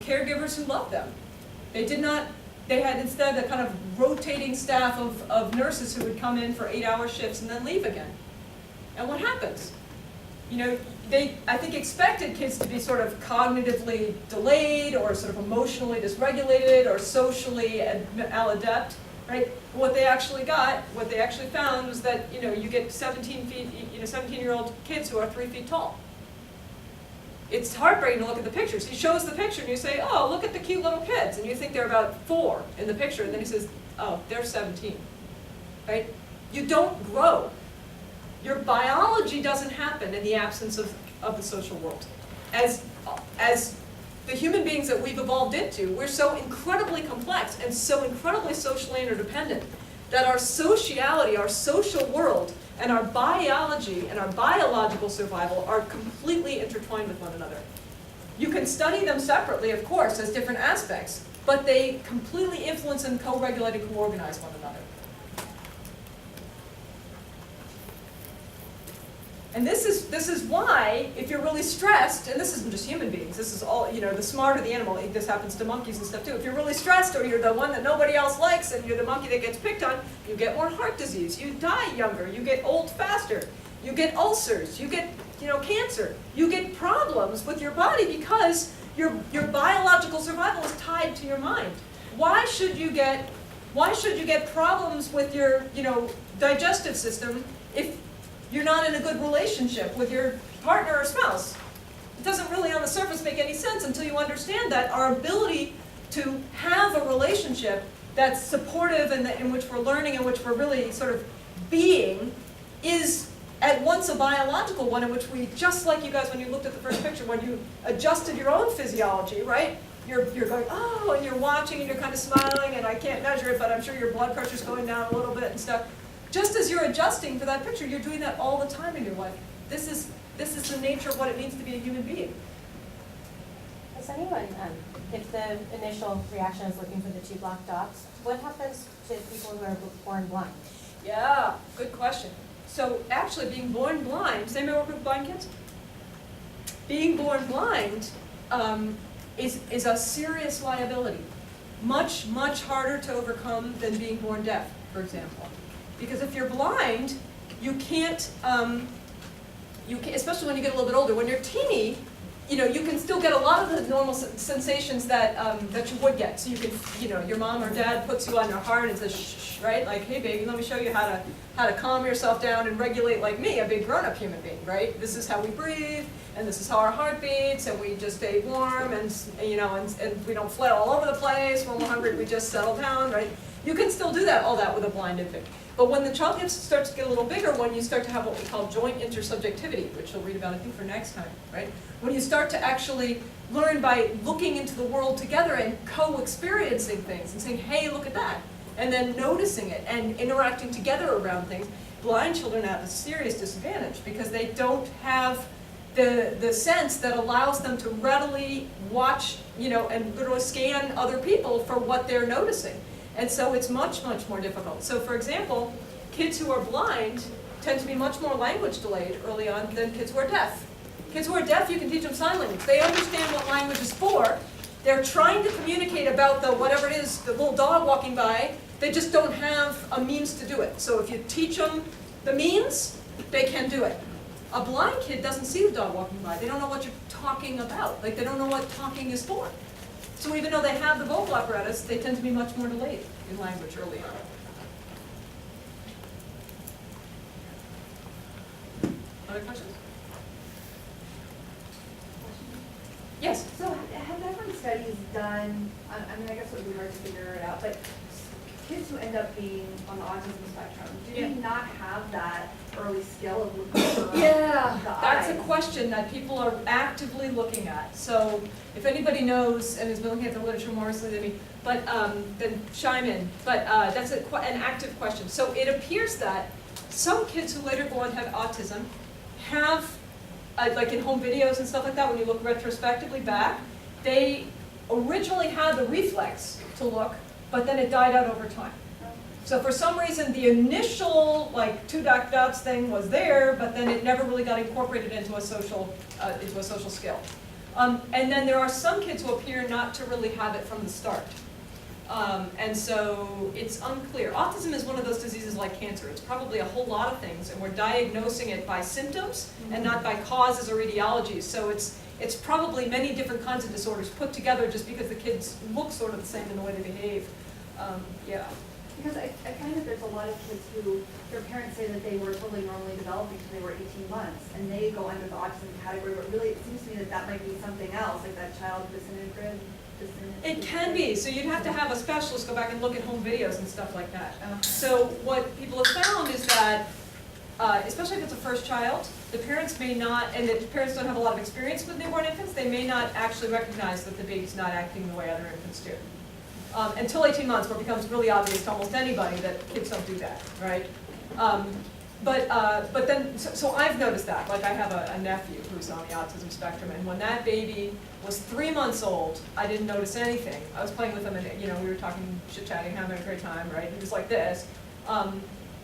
caregivers who loved them. They did not, they had instead a kind of rotating staff of nurses who would come in for 8-hour shifts and then leave again. And what happens? You know, they, I think, expected kids to be sort of cognitively delayed or sort of emotionally dysregulated or socially maladept, right? What they actually got, what they actually found was that, you know, you get 17-year-old kids who are 3 feet tall. It's heartbreaking to look at the pictures. He shows the picture and you say, oh, look at the cute little kids. And you think they're about 4 in the picture. And then he says, oh, they're 17, right? You don't grow. Your biology doesn't happen in the absence of the social world. As the human beings that we've evolved into, we're so incredibly complex and so incredibly socially interdependent that our sociality, our social world, and our biology and our biological survival are completely intertwined with one another. You can study them separately, of course, as different aspects, but they completely influence and co-regulate and co-organize one another. And this is why, if you're really stressed, and this isn't just human beings, this is all, you know, the smarter the animal, this happens to monkeys and stuff too. If you're really stressed or you're the one that nobody else likes and you're the monkey that gets picked on, you get more heart disease, you die younger, you get old faster, you get ulcers, you get, you know, cancer, you get problems with your body because your biological survival is tied to your mind. Why should you get problems with your, you know, digestive system if you're not in a good relationship with your partner or spouse? It doesn't really on the surface make any sense until you understand that our ability to have a relationship that's supportive and in which we're learning, in which we're really sort of being, is at once a biological one in which we, just like you guys when you looked at the first picture, when you adjusted your own physiology, right? You're going, oh, and you're watching and you're kind of smiling, and I can't measure it, but I'm sure your blood pressure's going down a little bit and stuff. Just as you're adjusting for that picture, you're doing that all the time in your life. This is the nature of what it means to be a human being. Has anyone, if the initial reaction is looking for the 2 black dots, what happens to people who are born blind? Yeah, good question. So actually being born blind, does anybody work with blind kids? Being born blind is a serious liability. Much, much harder to overcome than being born deaf, for example. Because if you're blind, you can't, especially when you get a little bit older, when you're teeny, you know, you can still get a lot of the normal sensations that that you would get. So you can, you know, your mom or dad puts you on your heart and says, shh, right? Like, hey baby, let me show you how to calm yourself down and regulate like me, a big grown-up human being, right? This is how we breathe, and this is how our heart beats, and we just stay warm, and you know, and we don't flail all over the place. When we're hungry, we just settle down, right? You can still do all that with a blind infant. But when the child starts to get a little bigger, when you start to have what we call joint intersubjectivity, which we'll read about, I think, for next time, right? When you start to actually learn by looking into the world together and co-experiencing things and saying, hey, look at that, and then noticing it and interacting together around things, blind children have a serious disadvantage because they don't have the sense that allows them to readily watch, you know, and literally scan other people for what they're noticing. And so it's much, much more difficult. So for example, kids who are blind tend to be much more language delayed early on than kids who are deaf. Kids who are deaf, you can teach them sign language. They understand what language is for. They're trying to communicate about the whatever it is, the little dog walking by. They just don't have a means to do it. So if you teach them the means, they can do it. A blind kid doesn't see the dog walking by. They don't know what you're talking about. Like, they don't know what talking is for. So even though they have the vocal apparatus, they tend to be much more delayed in language early on. Other questions? Yes? So have there been studies done, I mean, I guess it would be hard to figure it out, but kids who end up being on the autism spectrum, do they not have that early skill of looking for Yeah, the that's eyes? a question that people are actively looking at. So if anybody knows and has been looking at the literature more recently than me, but then chime in. But that's an active question. So it appears that some kids who later go on to have autism have, like in home videos and stuff like that, when you look retrospectively back, they originally had the reflex to look, but then it died out over time. So for some reason, the initial like 2 dots thing was there, but then it never really got incorporated into a social skill. And then there are some kids who appear not to really have it from the start. And so it's unclear. Autism is one of those diseases like cancer. It's probably a whole lot of things, and we're diagnosing it by symptoms and not by causes or etiologies. So it's probably many different kinds of disorders put together just because the kids look sort of the same in the way they behave. Yeah. Because I find that there's a lot of kids who, their parents say that they were totally normally developing until they were 18 months, and they go under the autism category, but really it seems to me that that might be something else, like that child disintegrated. It can be, so you'd have to have a specialist go back and look at home videos and stuff like that. So what people have found is that, especially if it's a first child, the parents may not, and the parents don't have a lot of experience with newborn infants, they may not actually recognize that the baby's not acting the way other infants do. Until 18 months, where it becomes really obvious to almost anybody that kids don't do that, right? But then, so I've noticed that. Like I have a nephew who's on the autism spectrum, and when that baby was 3 months old, I didn't notice anything. I was playing with him, and we were talking, chit-chatting, having a great time, right? He was like this.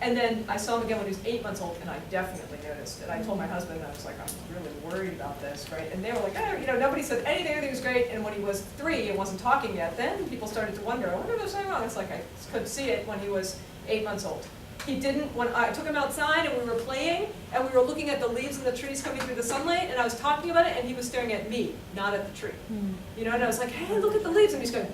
And then I saw him again when he was 8 months old, and I definitely noticed it. I told my husband, I was like, I'm really worried about this, right? And they were like, nobody said anything, everything was great. And when he was 3 and wasn't talking yet, then people started to wonder, I wonder if there's something wrong. It's like I could see it when he was 8 months old. He didn't, when I took him outside and we were playing, and we were looking at the leaves and the trees coming through the sunlight, and I was talking about it, and he was staring at me, not at the tree. And I was like, hey, look at the leaves, and he's going,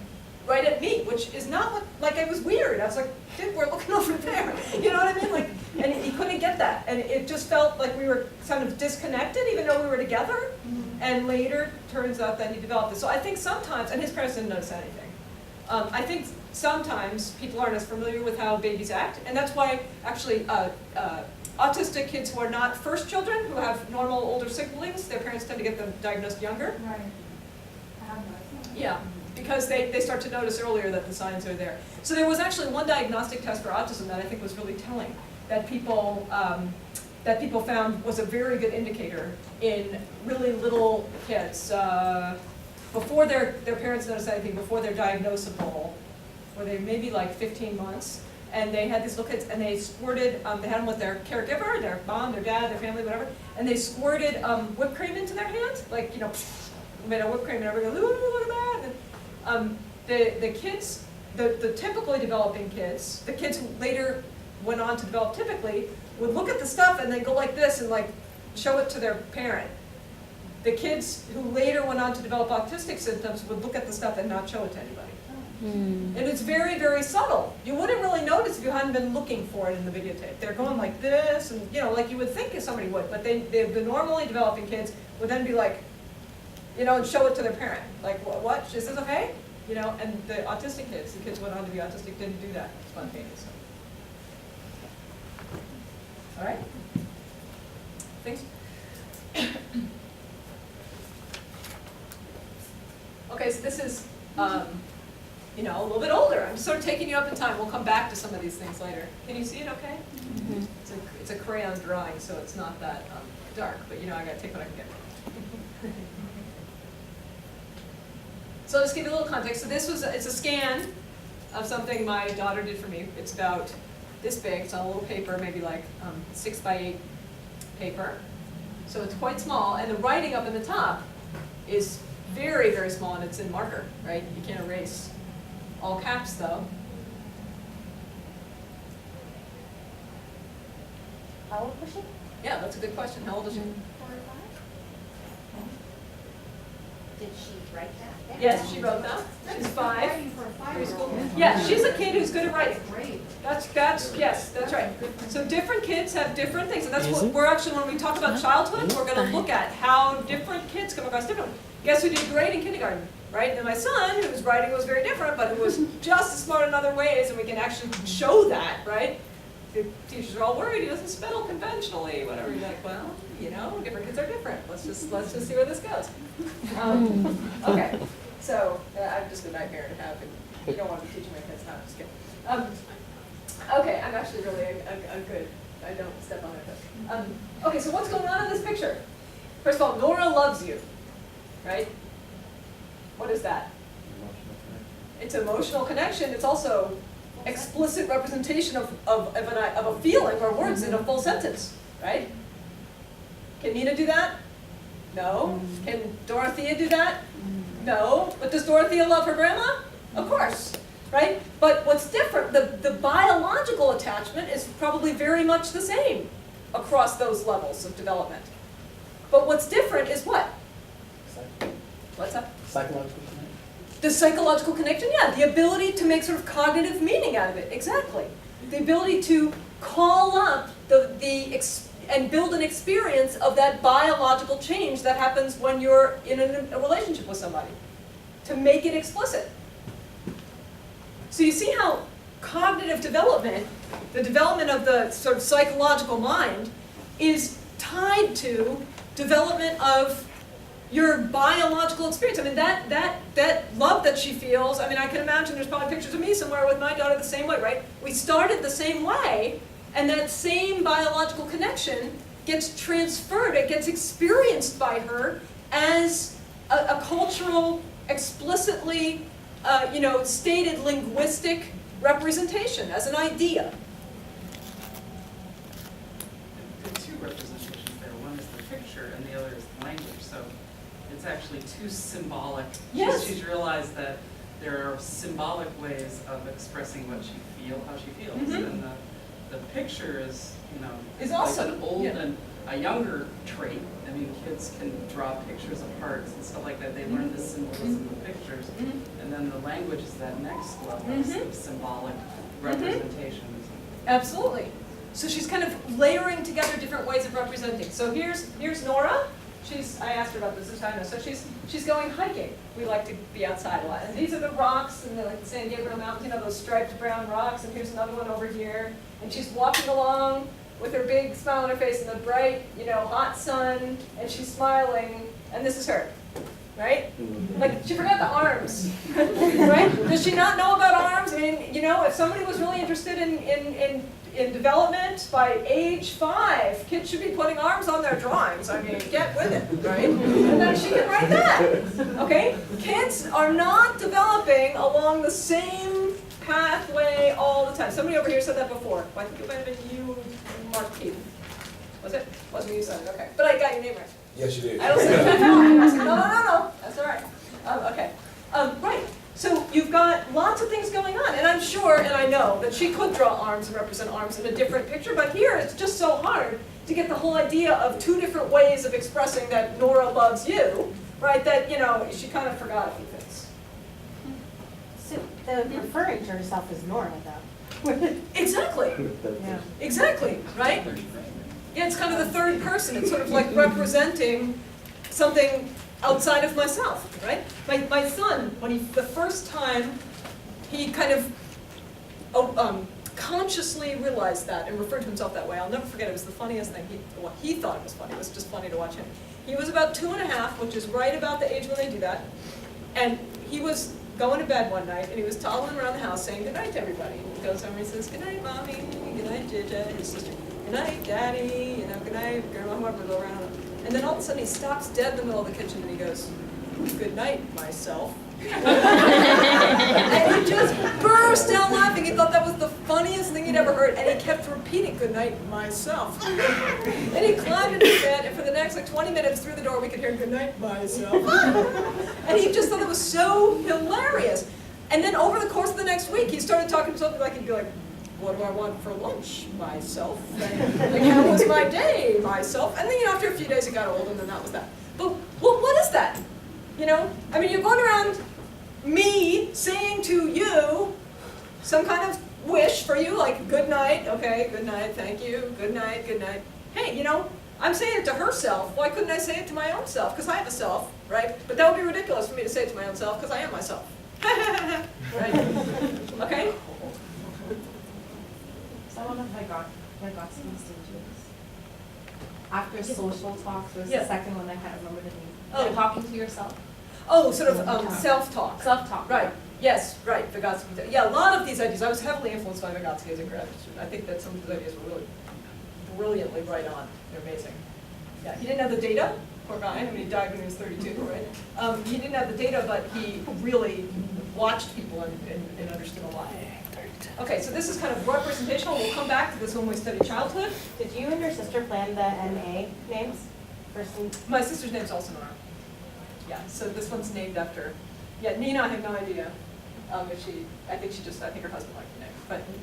right at me, which is not what, like, it was weird. I was like, dude, we're looking over there. You know what I mean? Like, and he couldn't get that. And it just felt like we were kind of disconnected, even though we were together. And later, turns out that he developed this. So I think sometimes, and his parents didn't notice anything. I think sometimes people aren't as familiar with how babies act, and that's why actually autistic kids who are not first children, who have normal older siblings, their parents tend to get them diagnosed younger. Right. Yeah. Because they start to notice earlier that the signs are there. So there was actually one diagnostic test for autism that I think was really telling, that people found was a very good indicator in really little kids. Before their parents noticed anything, before they're diagnosable, or they maybe like 15 months, and they had these little kids, and they squirted, they had them with their caregiver, their mom, their dad, their family, whatever, and they squirted whipped cream into their hand, like, made a whipped cream, and everybody goes, ooh, look at that. And, the kids, the typically developing kids, the kids who later went on to develop typically, would look at the stuff and then go like this and like show it to their parent. The kids who later went on to develop autistic symptoms would look at the stuff and not show it to anybody. And it's very, very subtle. You wouldn't really notice if you hadn't been looking for it in the videotape. They're going like this, and like you would think somebody would, but the normally developing kids would then be like, and show it to their parent. Like, what? Is this okay? And the autistic kids, the kids who went on to be autistic, didn't do that spontaneously. All right? Thanks. Okay, so this is, a little bit older. I'm sort of taking you up in time. We'll come back to some of these things later. Can you see it okay? Mm-hmm. It's a crayon drawing, so it's not that dark, but I gotta take what I can get. So I'll just give you a little context. So it's a scan of something my daughter did for me. It's about this big. It's on a little paper, maybe like 6x8 paper. So it's quite small, and the writing up in the top is very, very small, and it's in marker, right? You can't erase. All caps, though. How old was she? Yeah, that's a good question. How old is she? 4 or 5? Did she write that? Yes, she wrote that. She's 5. Writing for a 5-year-old. Preschool. Yeah, she's a kid who's good at writing. Great. Yes, that's right. So different kids have different things, and that's what we're actually, when we talk about childhood, we're going to look at how different kids come across differently. Guess who did great in kindergarten, right? And my son, whose writing was very different, but who was just as smart in other ways, and we can actually show that, right? The teachers are all worried he doesn't spell conventionally, whatever. You're like, well, different kids are different. Let's just see where this goes. Okay, so I'm just a nightmare to have, and you don't want to be teaching my kids how to skip. Okay, I'm actually really a good. I don't step on my toes. Okay, so what's going on in this picture? First of all, Nora loves you, right? What is that? It's emotional connection. It's also explicit representation of a feeling or words in a full sentence, right? Can Nina do that? No. Can Dorothea do that? No. But does Dorothea love her grandma? Of course, right? But what's different, the biological attachment is probably very much the same across those levels of development. But what's different is what? What's that? Psychological connection. The psychological connection, yeah. The ability to make sort of cognitive meaning out of it, exactly. The ability to call up and build an experience of that biological change that happens when you're in a relationship with somebody. To make it explicit. So you see how cognitive development, the development of the sort of psychological mind, is tied to development of your biological experience. I mean, that love that she feels, I mean, I can imagine there's probably pictures of me somewhere with my daughter the same way, right? We started the same way, and that same biological connection gets transferred, it gets experienced by her as a cultural, explicitly stated linguistic representation, as an idea. The two representations there, one is the picture and the other is the language, so it's actually two symbolic. Yes. She's realized that there are symbolic ways of expressing what she how she feels, and the picture is, Is like also, an old yeah. and a younger trait. I mean, kids can draw pictures of hearts and stuff like that. They learn the symbolism of pictures, and then the language is that next level of symbolic representations. Absolutely. So she's kind of layering together different ways of representing. So here's Nora. I asked her about this time. So she's going hiking. We like to be outside a lot. And these are the rocks, and they're like the San Gabriel Mountains, those striped brown rocks. And here's another one over here. And she's walking along with her big smile on her face in the bright, hot sun, and she's smiling. And this is her, right? Like, she forgot the arms, right? Does she not know about arms? I mean, if somebody was really interested in development by age 5, kids should be putting arms on their drawings. I mean, get with it, right? And then she can write that, okay? Kids are not developing along the same pathway all the time. Somebody over here said that before. I think it might have been you, Mark Keith. Was it? Wasn't you said it, okay. But I got your name right. Yes, you did. I don't say no. That's all right. Okay. Right. So you've got lots of things going on, and I'm sure, and I know, that she could draw arms and represent arms in a different picture, but here it's just so hard to get the whole idea of two different ways of expressing that Nora loves you, right, that, she kind of forgot a few things. So the referring to herself as Nora, though. Exactly. Yeah. Exactly, right? Yeah, it's kind of the third person. It's sort of like representing something outside of myself, right? My son, the first time he kind of consciously realized that and referred to himself that way, I'll never forget, it was the funniest thing. He thought it was funny. It was just funny to watch him. He was about 2.5, which is right about the age when they do that, and he was going to bed one night, and he was toddling around the house saying goodnight to everybody. And he goes home and he says, "Good night, Mommy, good night, JJ," his sister, "Good night, Daddy, good night, Grandma," whoever, go around. And then all of a sudden he stops dead in the middle of the kitchen and he goes, "Good night, myself." And he just burst out laughing. He thought that was the funniest thing he'd ever heard, and he kept repeating, "Good night, myself." And he climbed into bed, and for the next 20 minutes through the door we could hear, "Good night, myself." And he just thought it was so hilarious. And then over the course of the next week, he started talking to himself like he'd be like, "What do I want for lunch? Myself." And how was my day? Myself. And then, after a few days it got old, and then that was that. But what is that? I mean, you're going around me saying to you some kind of wish for you, like, "Good night, okay, good night, thank you, good night, good night." Hey, I'm saying it to herself. Why couldn't I say it to my own self? Because I have a self, right? But that would be ridiculous for me to say it to my own self, because I am myself. Right? Okay? Some of my Vygotsky stages. After social talks was Yeah. the second one, I can't remember the name. Oh. You're talking to yourself. Oh, sort of self-talk. Self-talk. Right. Yes, right, Vygotsky. Yeah, a lot of these ideas, I was heavily influenced by Vygotsky as a graduate student. I think that some of his ideas were really brilliantly right on. They're amazing. Yeah, he didn't have the data, poor guy. I mean, he died when he was 32, right? He didn't have the data, but he really watched people and understood a lot. Okay, so this is kind of representational. We'll come back to this when we study childhood. Did you and your sister plan the MA names? person? My sister's name's also Nora. Yeah, so this one's named after, yeah, Nina, I have no idea. If she, I think her husband liked the name,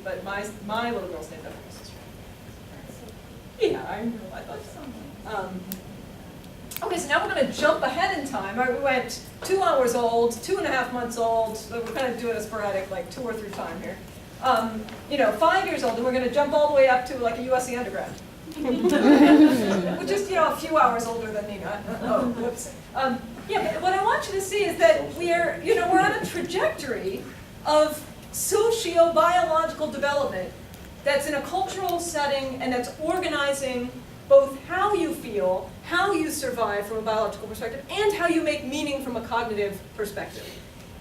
but my little girl's named after my sister. Yeah, I thought so. Okay, so now we're going to jump ahead in time. All right, we went 2 hours old, 2.5 months old. We're kind of doing a sporadic, like 2 or 3 time here. 5 years old, and we're going to jump all the way up to like a USC undergrad. Which is, a few hours older than Nina. Oh, whoops. Yeah, but what I want you to see is that we're on a trajectory of socio-biological development that's in a cultural setting and that's organizing both how you feel, how you survive from a biological perspective, and how you make meaning from a cognitive perspective.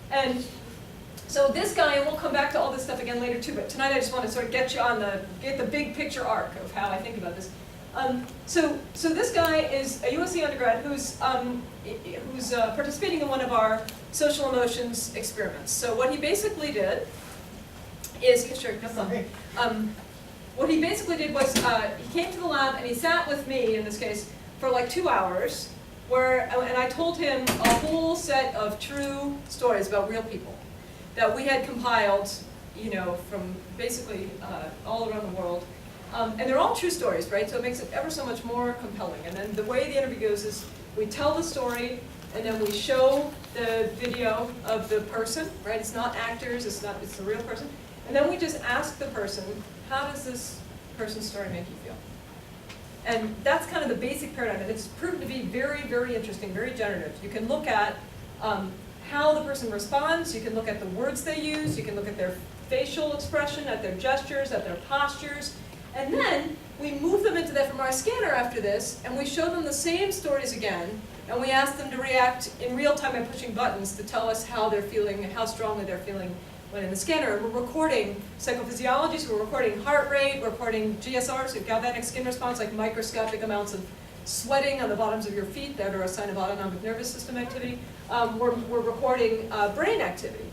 And so this guy, and we'll come back to all this stuff again later too, but tonight I just want to sort of get you on get the big picture arc of how I think about this. So this guy is a USC undergrad who's participating in one of our social emotions experiments. So what he basically did is, what he basically did was he came to the lab and he sat with me, in this case, for like 2 hours, and I told him a whole set of true stories about real people that we had compiled, from basically all around the world. And they're all true stories, right? So it makes it ever so much more compelling. And then the way the interview goes is we tell the story, and then we show the video of the person, right? It's not actors, it's the real person. And then we just ask the person, how does this person's story make you feel? And that's kind of the basic paradigm, and it's proven to be very, very interesting, very generative. You can look at how the person responds, you can look at the words they use, you can look at their facial expression, at their gestures, at their postures, and then we move them into the fMRI scanner after this, and we show them the same stories again, and we ask them to react in real time by pushing buttons to tell us how they're feeling and how strongly they're feeling when in the scanner. We're recording psychophysiology, so we're recording heart rate, we're recording GSR, so galvanic skin response, like microscopic amounts of sweating on the bottoms of your feet that are a sign of autonomic nervous system activity. We're recording brain activity.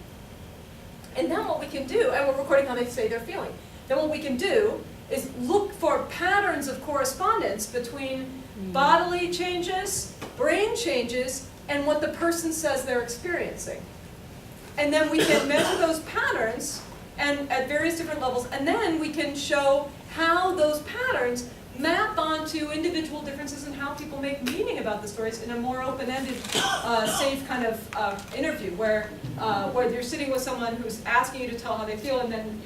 And then what we can do, and we're recording how they say they're feeling. Then what we can do is look for patterns of correspondence between bodily changes, brain changes, and what the person says they're experiencing. And then we can measure those patterns and at various different levels, and then we can show how those patterns map onto individual differences in how people make meaning about the stories in a more open-ended, safe kind of interview where you're sitting with someone who's asking you to tell how they feel, and then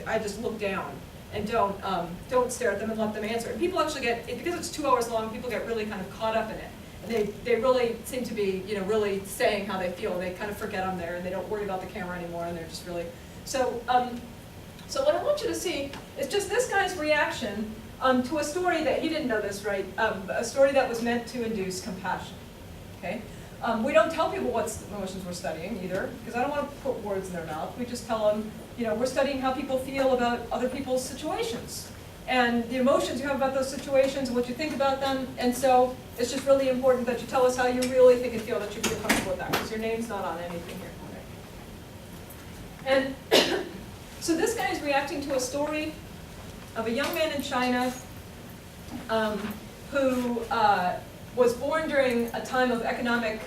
I just look down and don't stare at them and let them answer. And people actually because it's 2 hours long, people get really kind of caught up in it. And they really seem to be, really saying how they feel. They kind of forget I'm there, and they don't worry about the camera anymore, and they're just really, so what I want you to see is just this guy's reaction to a story that, he didn't know this, right? A story that was meant to induce compassion, okay? We don't tell people what emotions we're studying either, because I don't want to put words in their mouth. We just tell them, we're studying how people feel about other people's situations, and the emotions you have about those situations, and what you think about them, and so it's just really important that you tell us how you really think and feel, that you feel comfortable with that, because your name's not on anything here. And so this guy is reacting to a story of a young man in China who was born during a time of economic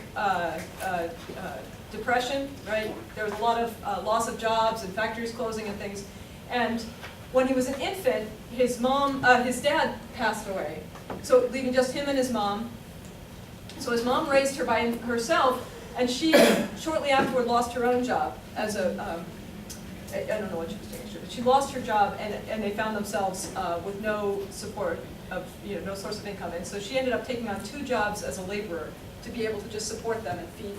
depression, right? There was a lot of loss of jobs and factories closing and things. And when he was an infant, his dad passed away, so leaving just him and his mom. So his mom raised her by herself, and she shortly afterward lost her own job as I don't know what she was doing, but she lost her job, and they found themselves with no support of, no source of income. And so she ended up taking on 2 jobs as a laborer to be able to just support them and feed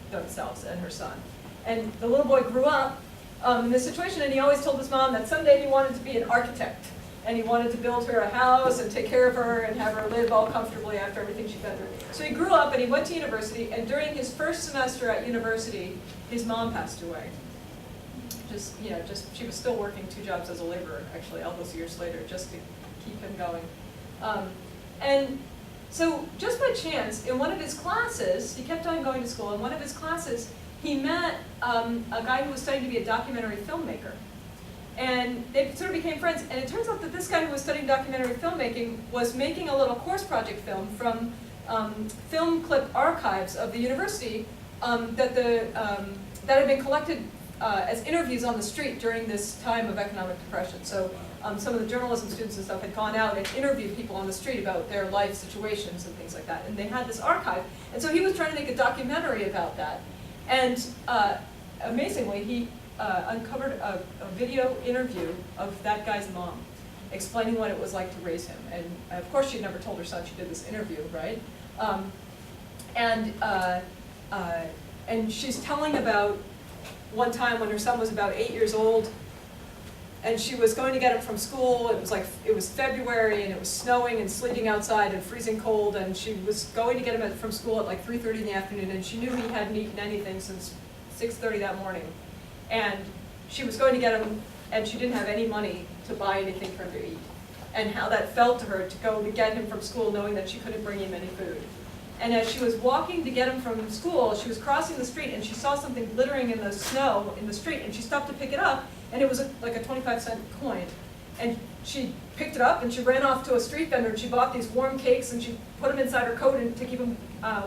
themselves and her son. And the little boy grew up in this situation, and he always told his mom that someday he wanted to be an architect, and he wanted to build her a house and take care of her and have her live all comfortably after everything she'd been through. So he grew up and he went to university, and during his first semester at university, his mom passed away. She was still working 2 jobs as a laborer, actually, all those years later, just to keep him going. And so just by chance, in one of his classes, he kept on going to school, in one of his classes, he met a guy who was studying to be a documentary filmmaker. And they sort of became friends, and it turns out that this guy who was studying documentary filmmaking was making a little course project film from film clip archives of the university that had been collected as interviews on the street during this time of economic depression. So some of the journalism students and stuff had gone out and interviewed people on the street about their life situations and things like that. And they had this archive. And so he was trying to make a documentary about that. And amazingly, he uncovered a video interview of that guy's mom, explaining what it was like to raise him. And of course she'd never told her son she did this interview, right? And she's telling about one time when her son was about 8 years old, and she was going to get him from school. It was February, and it was snowing and sleeting outside and freezing cold, and she was going to get him from school at like 3:30 in the afternoon, and she knew he hadn't eaten anything since 6:30 that morning. And she was going to get him, and she didn't have any money to buy anything for him to eat. And how that felt to her to go to get him from school knowing that she couldn't bring him any food. And as she was walking to get him from school, she was crossing the street and she saw something glittering in the snow in the street, and she stopped to pick it up, and it was like a 25-cent coin. And she picked it up and she ran off to a street vendor and she bought these warm cakes and she put them inside her coat to keep them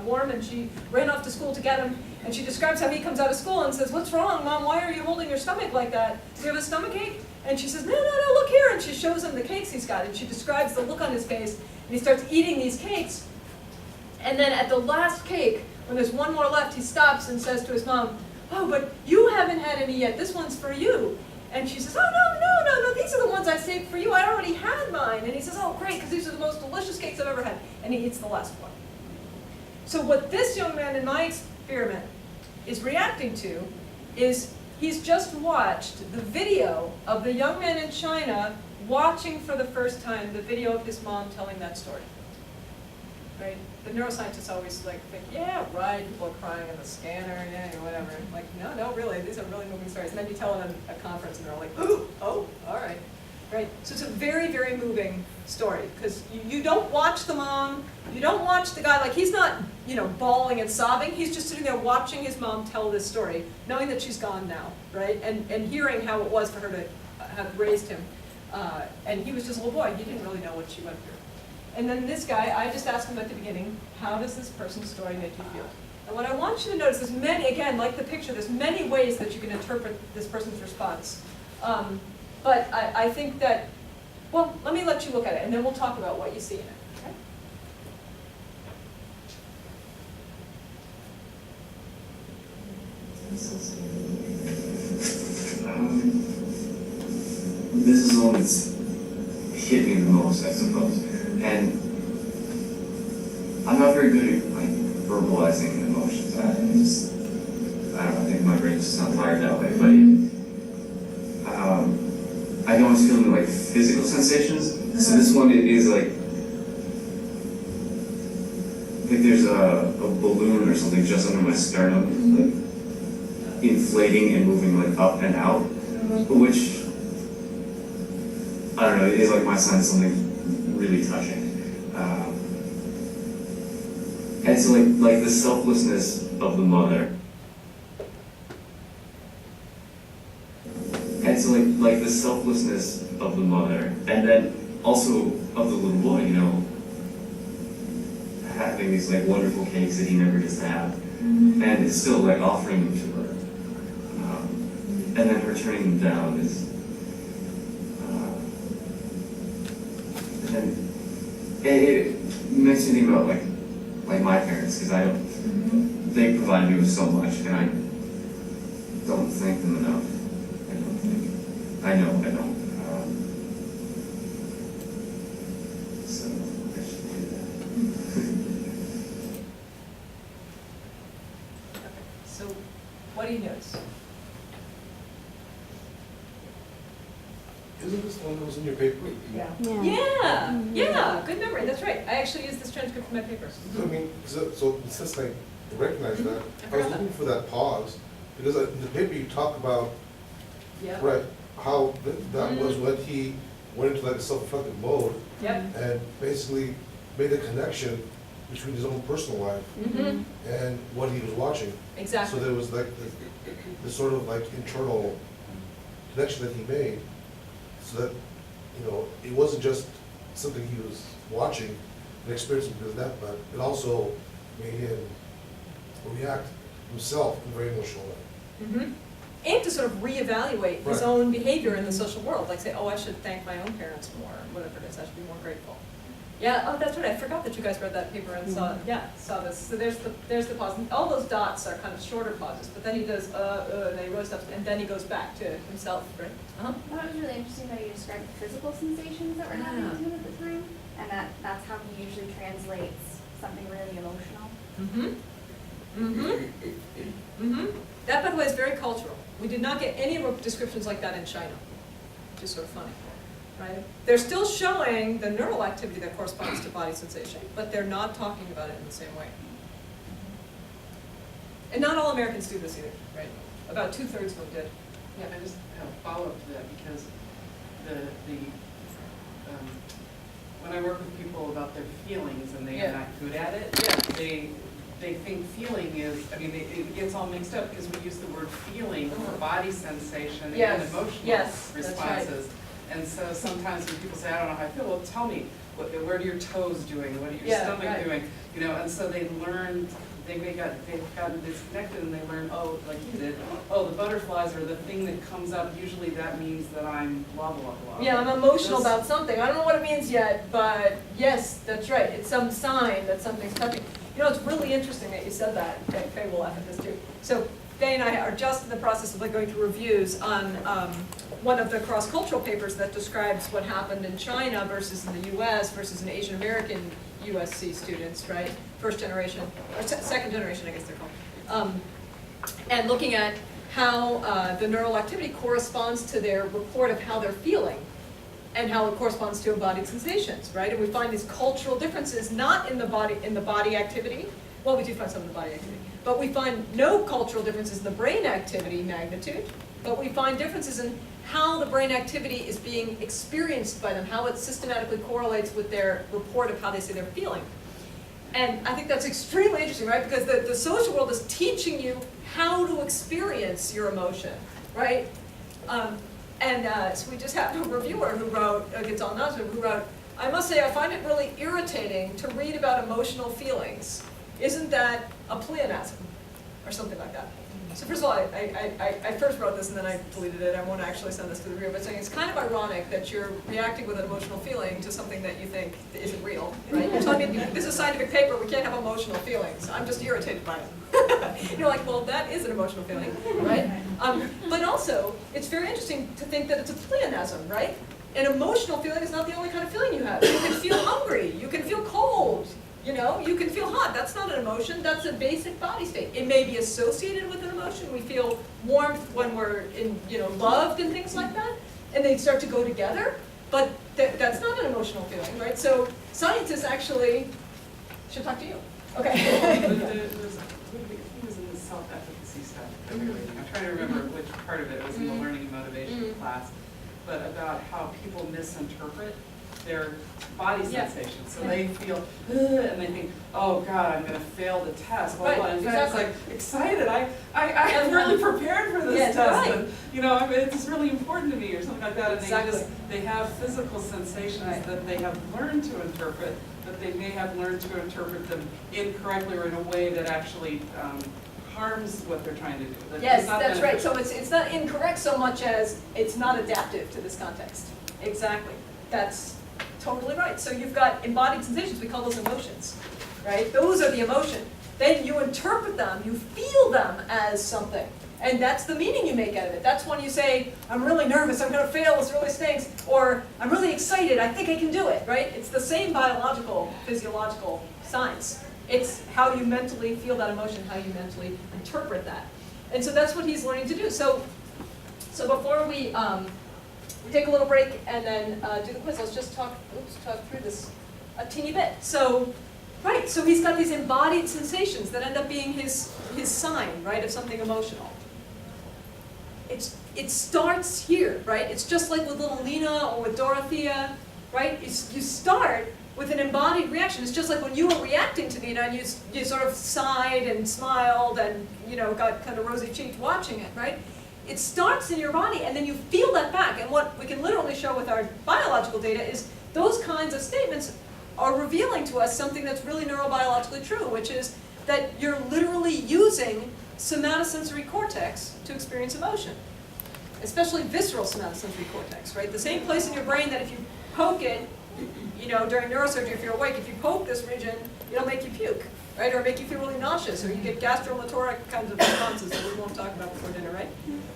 warm, and she ran off to school to get him. And she describes how he comes out of school and says, "What's wrong, Mom? Why are you holding your stomach like that? Do you have a stomachache?" And she says, "No, look here." And she shows him the cakes he's got, and she describes the look on his face, and he starts eating these cakes. And then at the last cake, when there's one more left, he stops and says to his mom, "Oh, but you haven't had any yet. This one's for you." And she says, "Oh, no, these are the ones I saved for you. I already had mine." And he says, "Oh, great, because these are the most delicious cakes I've ever had." And he eats the last one. So what this young man in my experiment is reacting to is he's just watched the video of the young man in China watching for the first time the video of his mom telling that story. Right? The neuroscientists always think, yeah, right, people are crying in the scanner, yeah, whatever. Like, no, really, these are really moving stories. And then you tell them at a conference and they're all like, ooh, oh, all right. Right? So it's a very, very moving story, because you don't watch the mom, you don't watch the guy, like he's not, bawling and sobbing, he's just sitting there watching his mom tell this story, knowing that she's gone now, right? And hearing how it was for her to have raised him. And he was just a little boy, he didn't really know what she went through. And then this guy, I just asked him at the beginning, how does this person's story make you feel? And what I want you to notice is again, like the picture, there's many ways that you can interpret this person's response. But I think that, well, let me let you look at it, and then we'll talk about what you see in it. Okay? This is the one that's hit me the most, I suppose. And I'm not very good at verbalizing emotions. I don't know, I think my brain's just not wired that way. But I can always feel like physical sensations. So this one is like there's a balloon or something just under my sternum, like inflating and moving like up and out, which I don't know, it is like my sign of something really touching. And so like the selflessness of the mother. And so like the selflessness of the mother, and then also of the little boy, having these like wonderful cakes that he never gets to have, and it's still like offering them to her, and then her turning them down is, and it makes me think about like my parents, because they provide me with so much, and I don't thank them enough. I know I don't. So I should do that. Okay. So what do you notice? Isn't this the one that was in your paper? Yeah, good memory, that's right. I actually used this transcript in my paper. I mean, so since I recognize that, I was looking for that pause, because in the paper you talk about, Yeah. right, how that was when he went into like a self-reflective mode, Yep. and basically made a connection between his own personal life Mm-hmm. and what he was watching. Exactly. So there was like this sort of like internal connection that he made, so that, it wasn't just something he was watching, and experience it because of that, but it also made him react himself in a very emotional way. Mhm. And to sort of reevaluate his Right. own behavior in the social world, like say, oh, I should thank my own parents more, whatever it is, I should be more grateful. Yeah, oh, that's right, I forgot that you guys read that paper and saw this. So there's the pause, and all those dots are kind of shorter pauses, but then he does, and then he rows up, and then he goes back to himself, right? Uh-huh. I thought it was really interesting how you described the physical sensations that were happening to him at the time, and that's how he usually translates something really emotional. That, by the way, is very cultural. We did not get any descriptions like that in China, which is sort of funny, right? They're still showing the neural activity that corresponds to body sensation, but they're not talking about it in the same way. And not all Americans do this either, right? About 2/3 of them did. Yeah, I just have a follow-up to that because when I work with people about their feelings and they are not good at it, they think feeling is, I mean, it gets all mixed up because we use the word feeling for body sensation and emotional responses. And so sometimes when people say, I don't know how I feel, well, tell me, what are your toes doing? What are your stomach doing? You know, and so they learned, they've gotten disconnected and they learn, oh, like you did, oh, the butterflies are the thing that comes up, usually that means that I'm blah, blah, blah. Yeah, I'm emotional about something. I don't know what it means yet, but yes, that's right. It's some sign that something's touching. You know, it's really interesting that you said that. Okay, Faye will laugh at this too. So Faye and I are just in the process of like going through reviews on one of the cross-cultural papers that describes what happened in China versus in the US versus in Asian American USC students, right? First generation, or second generation, I guess they're called. And looking at how the neural activity corresponds to their report of how they're feeling and how it corresponds to embodied sensations, right? And we find these cultural differences not in the body activity. Well, we do find some in the body activity, but we find no cultural differences in the brain activity magnitude, but we find differences in how the brain activity is being experienced by them, how it systematically correlates with their report of how they say they're feeling. And I think that's extremely interesting, right? Because the social world is teaching you how to experience your emotion, right? So we just had a reviewer who wrote, Gonzalo Nasser, who wrote, I must say I find it really irritating to read about emotional feelings. Isn't that a pleonasm? Or something like that. So first of all, I first wrote this and then I deleted it. I won't actually send this to the reviewer, but saying it's kind of ironic that you're reacting with an emotional feeling to something that you think isn't real, right? You're telling me this is a scientific paper, we can't have emotional feelings. I'm just irritated by it. You're like, well, that is an emotional feeling, right? But also, it's very interesting to think that it's a pleonasm, right? An emotional feeling is not the only kind of feeling you have. You can feel hungry, you can feel cold, you know, you can feel hot. That's not an emotion, that's a basic body state. It may be associated with an emotion. We feel warmth when we're in, loved and things like that, and they start to go together, but that's not an emotional feeling, right? So scientists actually should talk to you. Okay. He was in the self-efficacy stuff. I'm trying to remember which part of it was in the learning and motivation class, but about how people misinterpret their body sensations. So they feel, and they think, oh God, I'm going to fail the test. Well, right, in fact, it's like, excited, I'm really prepared for this test. Right. And, it's really important to me or something like that. And they have physical sensations that they have learned to interpret, but they may have learned to interpret them incorrectly or in a way that actually harms what they're trying to do. Yes, that's right. So it's not incorrect so much as it's not adaptive to this context. Exactly. That's totally right. So you've got embodied sensations, we call those emotions, right? Those are the emotion. Then you interpret them, you feel them as something. And that's the meaning you make out of it. That's when you say, I'm really nervous, I'm going to fail, this really stinks. Or, I'm really excited, I think I can do it, right? It's the same biological, physiological science. It's how you mentally feel that emotion, how you mentally interpret that. And so that's what he's learning to do. So before we take a little break and then do the quiz, let's just talk through this a teeny bit. So, right, so he's got these embodied sensations that end up being his sign, right, of something emotional. It starts here, right? It's just like with little Lena or with Dorothea, right? You start with an embodied reaction. It's just like when you were reacting to Lena and you sort of sighed and smiled and got kind of rosy-cheeked watching it, right? It starts in your body and then you feel that back. And what we can literally show with our biological data is those kinds of statements are revealing to us something that's really neurobiologically true, which is that you're literally using somatosensory cortex to experience emotion, especially visceral somatosensory cortex, right? The same place in your brain that if you poke it, you know, during neurosurgery, if you're awake, if you poke this region, it'll make you puke, right? Or make you feel really nauseous, or you get gastromotoric kinds of responses that we won't talk about before dinner, right?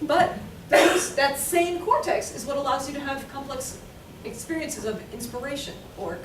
But that same cortex is what allows you to have complex experiences of inspiration, or